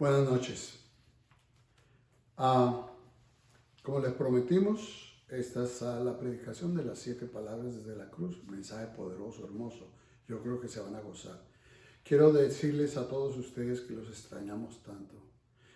Buenas noches. Como les prometimos, esta es la predicación de las 7 palabras desde la cruz. Un mensaje poderoso, hermoso. Yo creo que se van a gozar. Quiero decirles a todos ustedes que los extrañamos tanto.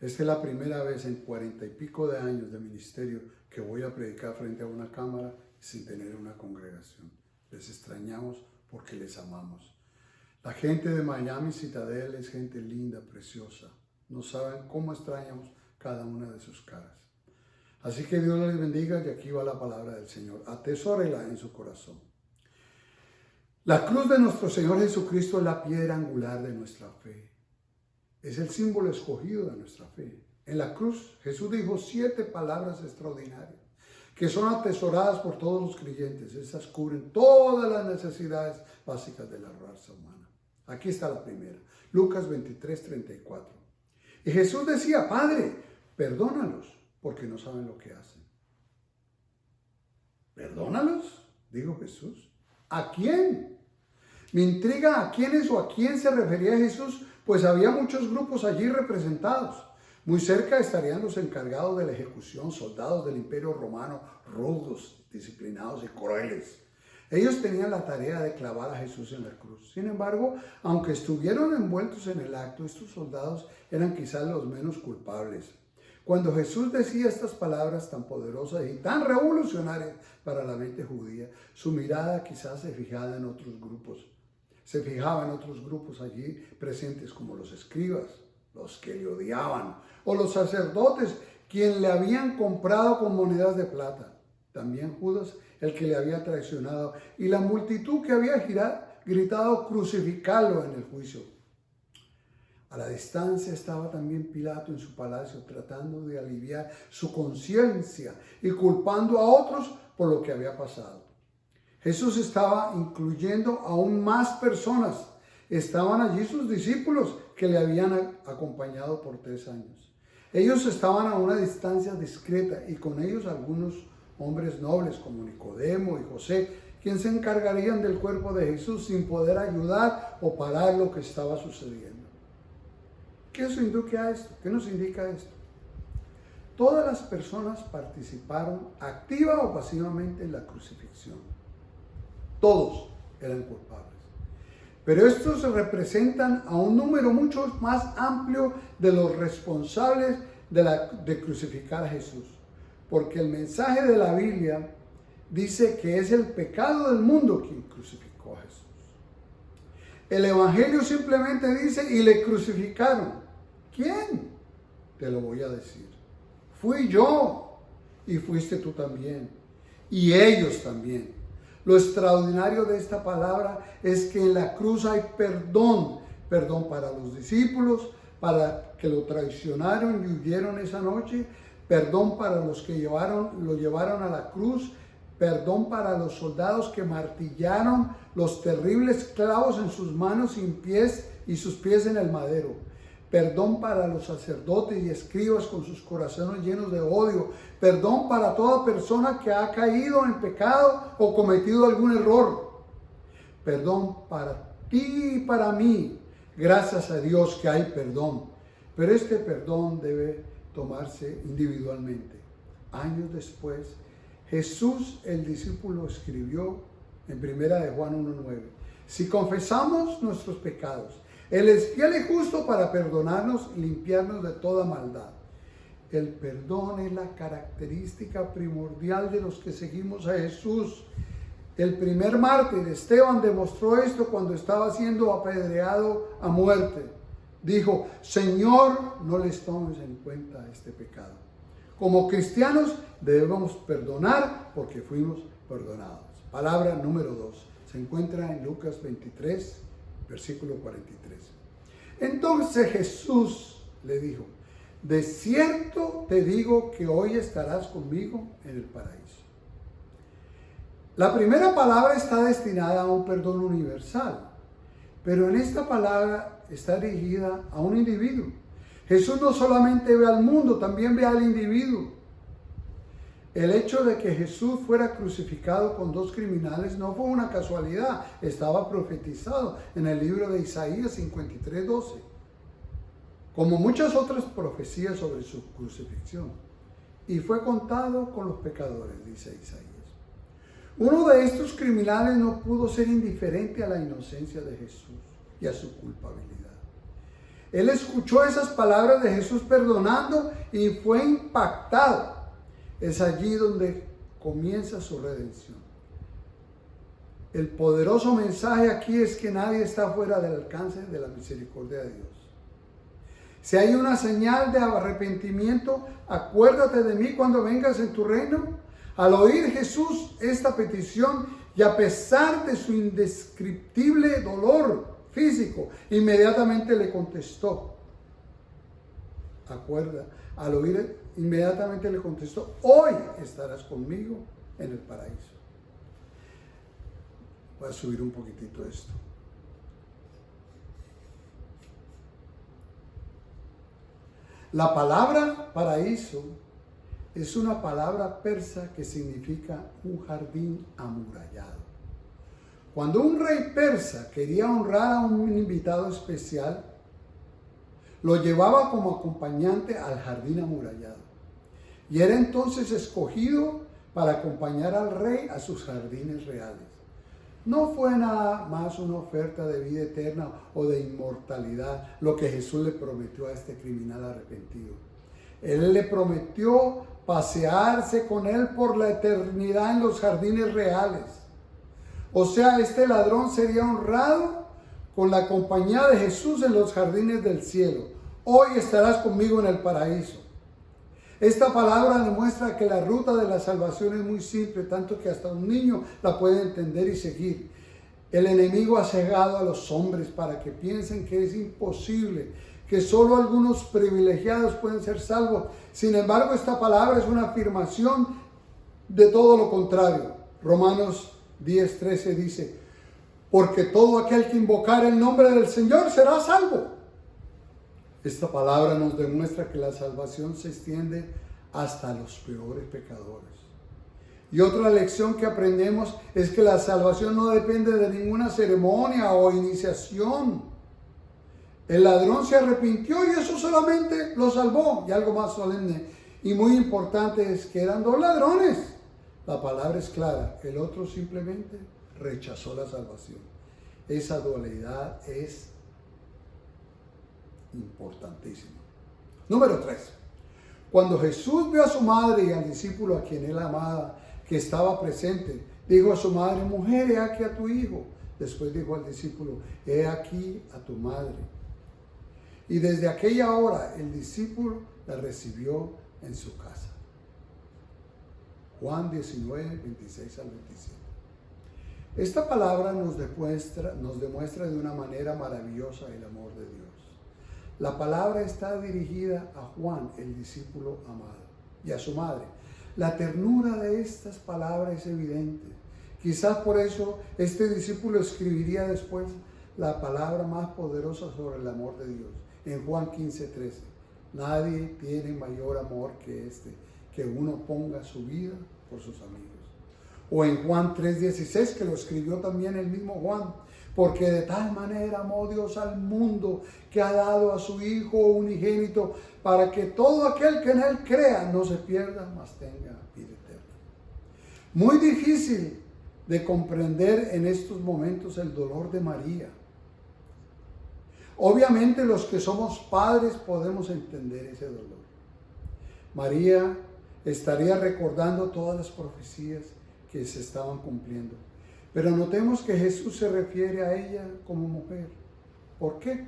Esta es la primera vez en 40 y pico de años de ministerio que voy a predicar frente a una cámara sin tener una congregación. Les extrañamos porque les amamos. La gente de Miami Citadel es gente linda, preciosa. No saben cómo extrañamos cada una de sus caras. Así que Dios les bendiga y aquí va la palabra del Señor. Atesórela en su corazón. La cruz de nuestro Señor Jesucristo es la piedra angular de nuestra fe. Es el símbolo escogido de nuestra fe. En la cruz Jesús dijo 7 palabras extraordinarias que son atesoradas por todos los creyentes. Esas cubren todas las necesidades básicas de la raza humana. Aquí está la primera. Lucas 23:34. Y Jesús decía: Padre, perdónalos, porque no saben lo que hacen. ¿Perdónalos?, dijo Jesús. ¿A quién? Me intriga a quiénes o a quién se refería Jesús, pues había muchos grupos allí representados. Muy cerca estarían los encargados de la ejecución, soldados del Imperio Romano, rudos, disciplinados y crueles. Ellos tenían la tarea de clavar a Jesús en la cruz. Sin embargo, aunque estuvieron envueltos en el acto, estos soldados eran quizás los menos culpables. Cuando Jesús decía estas palabras tan poderosas y tan revolucionarias para la mente judía, su mirada quizás se fijaba en otros grupos. Se fijaba en otros grupos allí presentes, como los escribas, los que le odiaban, o los sacerdotes, quien le habían comprado con monedas de plata. También Judas, el que le había traicionado, y la multitud que había gritado crucificarlo en el juicio. A la distancia estaba también Pilato en su palacio, tratando de aliviar su conciencia y culpando a otros por lo que había pasado. Jesús estaba incluyendo aún más personas. Estaban allí sus discípulos que le habían acompañado por 3 años. Ellos estaban a una distancia discreta y con ellos algunos hombres nobles como Nicodemo y José, quienes se encargarían del cuerpo de Jesús sin poder ayudar o parar lo que estaba sucediendo. ¿Qué nos indica esto? Todas las personas participaron activa o pasivamente en la crucifixión. Todos eran culpables. Pero estos representan a un número mucho más amplio de los responsables de crucificar a Jesús. Porque el mensaje de la Biblia dice que es el pecado del mundo quien crucificó a Jesús. El Evangelio simplemente dice: y le crucificaron. ¿Quién? Te lo voy a decir. Fui yo y fuiste tú también. Y ellos también. Lo extraordinario de esta palabra es que en la cruz hay perdón. Perdón para los discípulos, para que lo traicionaron y huyeron esa noche. Perdón para los que lo llevaron a la cruz. Perdón para los soldados que martillaron los terribles clavos en sus manos y sus pies en el madero. Perdón para los sacerdotes y escribas con sus corazones llenos de odio. Perdón para toda persona que ha caído en pecado o cometido algún error. Perdón para ti y para mí. Gracias a Dios que hay perdón. Pero este perdón debe tomarse individualmente. Años después, Jesús, el discípulo, escribió en 1 de Juan 1:9: si confesamos nuestros pecados, Él es fiel y justo para perdonarnos y limpiarnos de toda maldad. El perdón es la característica primordial de los que seguimos a Jesús. El primer mártir, Esteban, demostró esto cuando estaba siendo apedreado a muerte. Dijo: Señor, no les tomes en cuenta este pecado. Como cristianos debemos perdonar porque fuimos perdonados. Palabra número 2. Se encuentra en Lucas 23, versículo 43. Entonces Jesús le dijo: de cierto te digo que hoy estarás conmigo en el paraíso. La primera palabra está destinada a un perdón universal, pero en esta palabra está dirigida a un individuo. Jesús no solamente ve al mundo, también ve al individuo. El hecho de que Jesús fuera crucificado con 2 criminales no fue una casualidad, estaba profetizado en el libro de Isaías 53:12. como muchas otras profecías sobre su crucifixión, y fue contado con los pecadores, dice Isaías. Uno de estos criminales no pudo ser indiferente a la inocencia de Jesús y a su culpabilidad. Él escuchó esas palabras de Jesús perdonando y fue impactado. Es allí donde comienza su redención. El poderoso mensaje aquí es que nadie está fuera del alcance de la misericordia de Dios. Si hay una señal de arrepentimiento, acuérdate de mí cuando vengas en tu reino. Al oír Jesús esta petición y a pesar de su indescriptible dolor físico, inmediatamente le contestó. Al oír, inmediatamente le contestó: hoy estarás conmigo en el paraíso. Voy a subir un poquitito esto. La palabra paraíso es una palabra persa que significa un jardín amurallado. Cuando un rey persa quería honrar a un invitado especial, lo llevaba como acompañante al jardín amurallado. Y era entonces escogido para acompañar al rey a sus jardines reales. No fue nada más una oferta de vida eterna o de inmortalidad lo que Jesús le prometió a este criminal arrepentido. Él le prometió pasearse con él por la eternidad en los jardines reales. O sea, este ladrón sería honrado con la compañía de Jesús en los jardines del cielo. Hoy estarás conmigo en el paraíso. Esta palabra demuestra que la ruta de la salvación es muy simple, tanto que hasta un niño la puede entender y seguir. El enemigo ha cegado a los hombres para que piensen que es imposible, que solo algunos privilegiados pueden ser salvos. Sin embargo, esta palabra es una afirmación de todo lo contrario. Romanos 10:13 dice: porque todo aquel que invocare el nombre del Señor será salvo. Esta palabra nos demuestra que la salvación se extiende hasta los peores pecadores. Y otra lección que aprendemos es que la salvación no depende de ninguna ceremonia o iniciación. El ladrón se arrepintió y eso solamente lo salvó. Y algo más solemne y muy importante es que eran dos ladrones. La palabra es clara, el otro simplemente rechazó la salvación. Esa dualidad es importantísimo. Número 3. Cuando Jesús vio a su madre y al discípulo a quien él amaba, que estaba presente, dijo a su madre: mujer, he aquí a tu hijo. Después dijo al discípulo: he aquí a tu madre. Y desde aquella hora el discípulo la recibió en su casa. Juan 19, 26 al 27. Esta palabra nos demuestra de una manera maravillosa el amor de Dios. La palabra está dirigida a Juan, el discípulo amado, y a su madre. La ternura de estas palabras es evidente. Quizás por eso este discípulo escribiría después la palabra más poderosa sobre el amor de Dios. En Juan 15:13. Nadie tiene mayor amor que este, que uno ponga su vida por sus amigos. O en Juan 3:16, que lo escribió también el mismo Juan: porque de tal manera amó Dios al mundo que ha dado a su Hijo unigénito, para que todo aquel que en él crea no se pierda, mas tenga vida eterna. Muy difícil de comprender en estos momentos el dolor de María. Obviamente los que somos padres podemos entender ese dolor. María estaría recordando todas las profecías que se estaban cumpliendo. Pero notemos que Jesús se refiere a ella como mujer. ¿Por qué?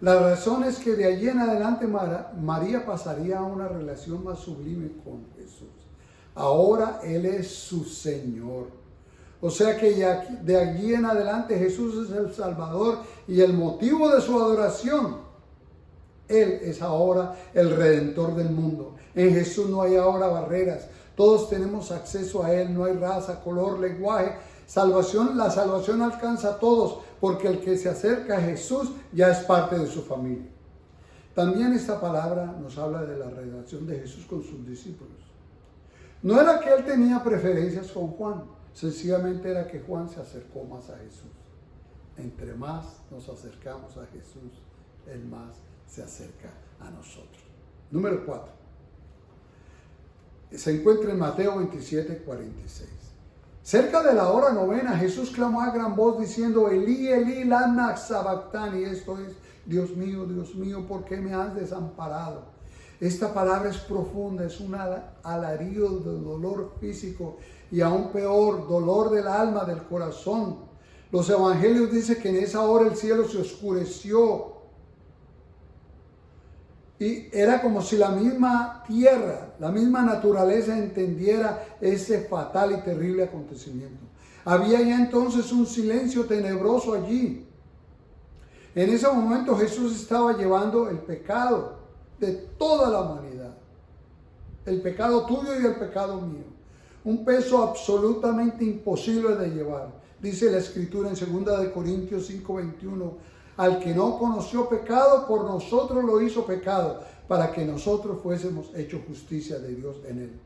La razón es que de allí en adelante María pasaría a una relación más sublime con Jesús. Ahora Él es su Señor. O sea que de allí en adelante Jesús es el Salvador y el motivo de su adoración. Él es ahora el Redentor del mundo. En Jesús no hay ahora barreras. Todos tenemos acceso a Él. No hay raza, color, lenguaje. La salvación alcanza a todos, porque el que se acerca a Jesús ya es parte de su familia. También esta palabra nos habla de la relación de Jesús con sus discípulos. No era que Él tenía preferencias con Juan, sencillamente era que Juan se acercó más a Jesús. Entre más nos acercamos a Jesús, Él más se acerca a nosotros. Número 4. Se encuentra en Mateo 27, 46. Cerca de la hora novena, Jesús clamó a gran voz diciendo, Elí, Elí, lama sabactani. Esto es, Dios mío, ¿por qué me has desamparado? Esta palabra es profunda, es un alarido de dolor físico y aún peor, dolor del alma, del corazón. Los evangelios dicen que en esa hora el cielo se oscureció y era como si la misma tierra, la misma naturaleza entendiera ese fatal y terrible acontecimiento. Había ya entonces un silencio tenebroso allí. En ese momento Jesús estaba llevando el pecado de toda la humanidad. El pecado tuyo y el pecado mío. Un peso absolutamente imposible de llevar. Dice la Escritura en 2 Corintios 5:21, al que no conoció pecado, por nosotros lo hizo pecado, para que nosotros fuésemos hechos justicia de Dios en él.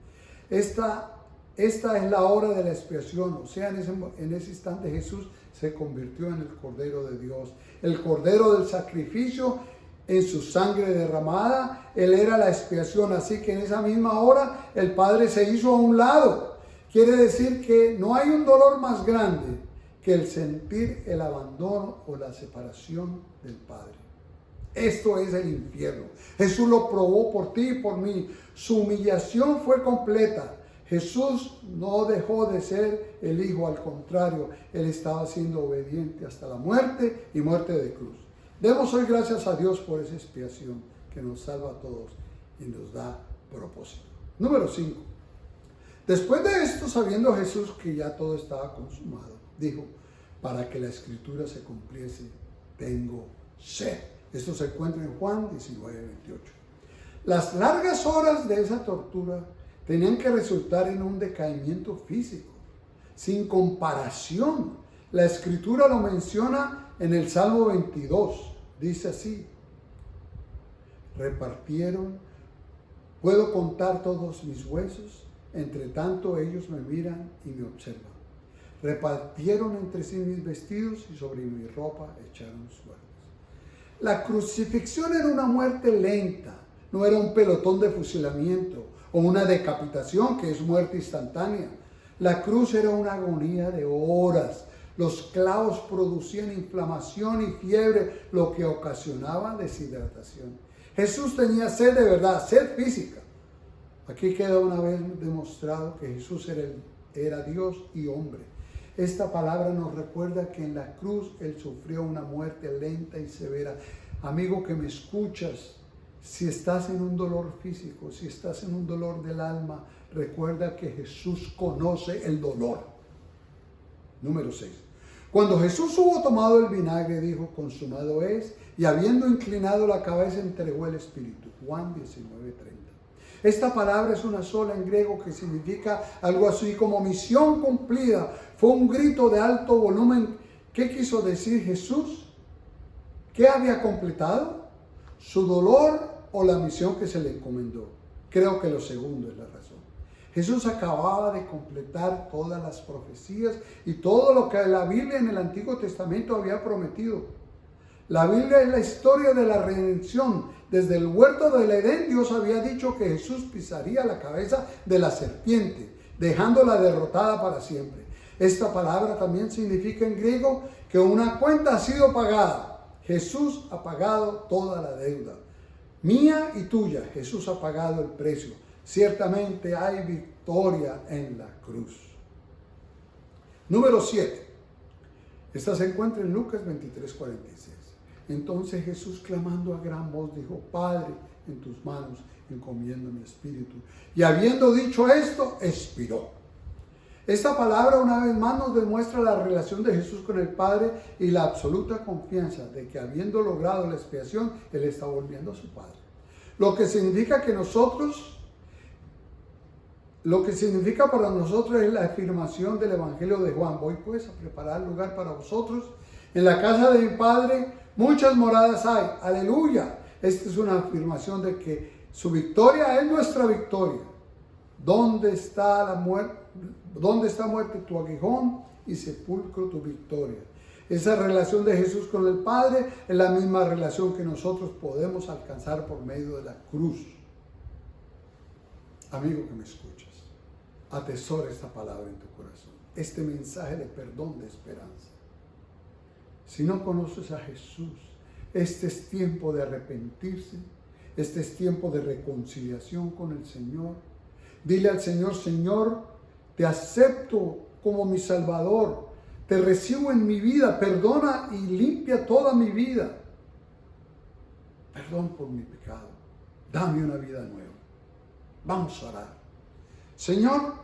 Esta es la hora de la expiación, o sea, en ese instante Jesús se convirtió en el Cordero de Dios, el Cordero del sacrificio en su sangre derramada. Él era la expiación, así que en esa misma hora el Padre se hizo a un lado. Quiere decir que no hay un dolor más grande que el sentir el abandono o la separación del Padre. Esto es el infierno. Jesús lo probó por ti y por mí. Su humillación fue completa. Jesús no dejó de ser el Hijo, al contrario, Él estaba siendo obediente hasta la muerte y muerte de cruz. Demos hoy gracias a Dios por esa expiación que nos salva a todos y nos da propósito. Número 5. Después de esto, sabiendo Jesús que ya todo estaba consumado, dijo, para que la Escritura se cumpliese, tengo sed. Esto se encuentra en Juan 19:28. Las largas horas de esa tortura tenían que resultar en un decaimiento físico, sin comparación. La Escritura lo menciona en el Salmo 22. Dice así, repartieron, puedo contar todos mis huesos, entre tanto ellos me miran y me observan. Repartieron entre sí mis vestidos y sobre mi ropa echaron suertes. La crucifixión era una muerte lenta, no era un pelotón de fusilamiento o una decapitación que es muerte instantánea. La cruz era una agonía de horas. Los clavos producían inflamación y fiebre, lo que ocasionaba deshidratación. Jesús tenía sed de verdad, sed física. Aquí queda una vez demostrado que Jesús era Dios y hombre. Esta palabra nos recuerda que en la cruz Él sufrió una muerte lenta y severa. Amigo que me escuchas, si estás en un dolor físico, si estás en un dolor del alma, recuerda que Jesús conoce el dolor. Número 6. Cuando Jesús hubo tomado el vinagre, dijo, consumado es, y habiendo inclinado la cabeza, entregó el Espíritu. Juan 19:30. Esta palabra es una sola en griego que significa algo así como misión cumplida. Fue un grito de alto volumen. ¿Qué quiso decir Jesús? ¿Qué había completado? ¿Su dolor o la misión que se le encomendó? Creo que lo segundo es la razón. Jesús acababa de completar todas las profecías y todo lo que la Biblia en el Antiguo Testamento había prometido. La Biblia es la historia de la redención. Desde el huerto del Edén, Dios había dicho que Jesús pisaría la cabeza de la serpiente, dejándola derrotada para siempre. Esta palabra también significa en griego que una cuenta ha sido pagada. Jesús ha pagado toda la deuda. Mía y tuya, Jesús ha pagado el precio. Ciertamente hay victoria en la cruz. Número 7. Esta se encuentra en Lucas 23:46. Entonces Jesús, clamando a gran voz, dijo, Padre, en tus manos encomiendo mi espíritu. Y habiendo dicho esto, expiró. Esta palabra una vez más nos demuestra la relación de Jesús con el Padre y la absoluta confianza de que habiendo logrado la expiación, Él está volviendo a su Padre. Lo que significa para nosotros es la afirmación del Evangelio de Juan. Voy pues a preparar lugar para vosotros. En la casa de mi Padre muchas moradas hay. Aleluya. Esta es una afirmación de que su victoria es nuestra victoria. ¿Dónde está muerte tu aguijón y sepulcro tu victoria? Esa relación de Jesús con el Padre es la misma relación que nosotros podemos alcanzar por medio de la cruz. Amigo que me escuchas, atesora esta palabra en tu corazón, este mensaje de perdón, de esperanza. Si no conoces a Jesús, este es tiempo de arrepentirse, este es tiempo de reconciliación con el Señor. Dile al Señor: Señor, te acepto como mi Salvador, te recibo en mi vida, perdona y limpia toda mi vida. Perdón por mi pecado, dame una vida nueva. Vamos a orar. Señor,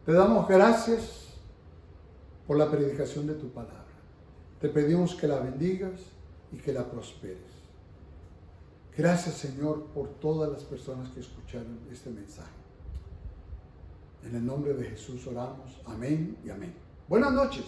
te damos gracias por la predicación de tu palabra. Te pedimos que la bendigas y que la prosperes. Gracias, Señor, por todas las personas que escucharon este mensaje. En el nombre de Jesús oramos. Amén y amén. Buenas noches.